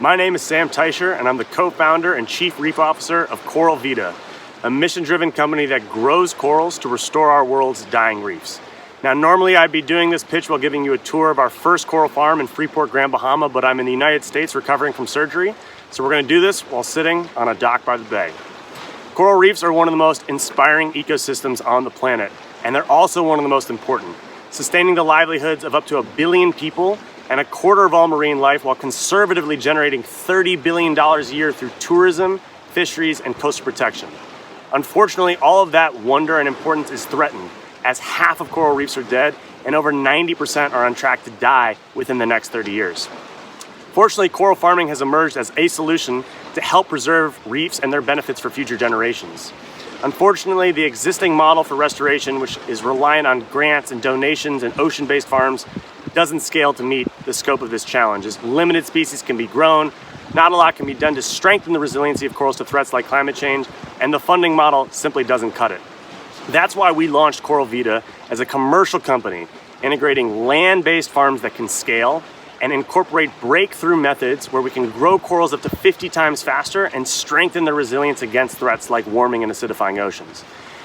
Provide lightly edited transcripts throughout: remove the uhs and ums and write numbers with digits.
My name is Sam Teicher, and I'm the co-founder and chief reef officer of Coral Vita, a mission-driven company that grows corals to restore our world's dying reefs. Now, normally I'd be doing this pitch while giving you a tour of our first coral farm in Freeport, Bahama, but I'm in the United States recovering from surgery, so we're going to do this while sitting on a dock by the bay. Coral reefs are one of the most inspiring ecosystems on the planet, and they're also one of the most important, sustaining the livelihoods of up to 1 billion people and a quarter of all marine life while conservatively generating $30 billion a year through tourism, fisheries, and coastal protection. Unfortunately, all of that wonder and importance is threatened, as half of coral reefs are dead and over 90% are on track to die within the next 30 years. Fortunately, coral farming has emerged as a solution to help preserve reefs and their benefits for future generations. Unfortunately, the existing model for restoration, which is reliant on grants and donations and ocean-based farms, doesn't scale to meet the scope of this challenge, as limited species can be grown, not a lot can be done to strengthen the resiliency of corals to threats like climate change, and the funding model simply doesn't cut it. That's why we launched Coral Vita as a commercial company, integrating land-based farms that can scale and incorporate breakthrough methods where we can grow corals up to 50 times faster and strengthen their resilience against threats like warming and acidifying oceans.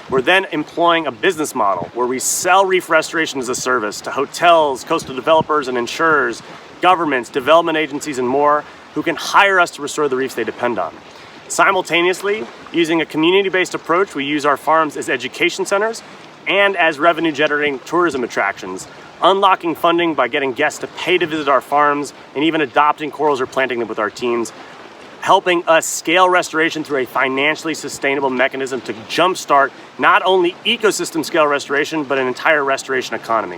We're then employing a business model where we sell reef restoration as a service to hotels, coastal developers and insurers, governments, development agencies, and more who can hire us to restore the reefs they depend on. Simultaneously, using a community-based approach, we use our farms as education centers and as revenue-generating tourism attractions, unlocking funding by getting guests to pay to visit our farms and even adopting corals or planting them with our teams, helping us scale restoration through a financially sustainable mechanism to jumpstart not only ecosystem scale restoration, but an entire restoration economy.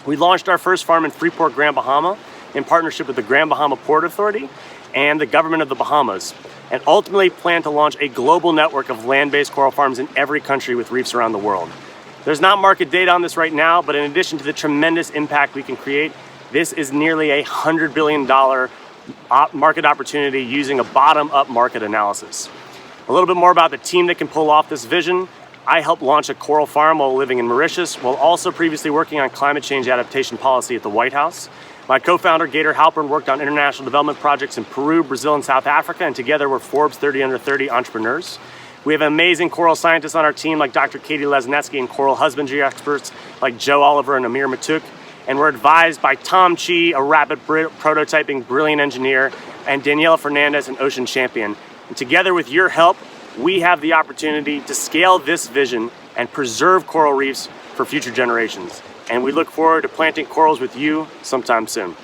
We launched our first farm in Freeport, Bahama, in partnership with the Grand Bahama Port Authority and the government of the Bahamas, and ultimately plan to launch a global network of land-based coral farms in every country with reefs around the world. There's not market data on this right now, but in addition to the tremendous impact we can create, this is nearly a $100 billion market opportunity using a bottom-up market analysis. A little bit more about the team that can pull off this vision. I helped launch a coral farm while living in Mauritius, while also previously working on climate change adaptation policy at the White House. My co-founder, Gator Halpern, worked on international development projects in Peru, Brazil, and South Africa, and together we're Forbes 30 Under 30 entrepreneurs. We have amazing coral scientists on our team like Dr. Katie Lesnetsky and coral husbandry experts like Joe Oliver and Amir Matuk. And we're advised by Tom Chi, a rapid prototyping brilliant engineer, and Daniela Fernandez, an ocean champion. And together with your help, we have the opportunity to scale this vision and preserve coral reefs for future generations. And we look forward to planting corals with you sometime soon.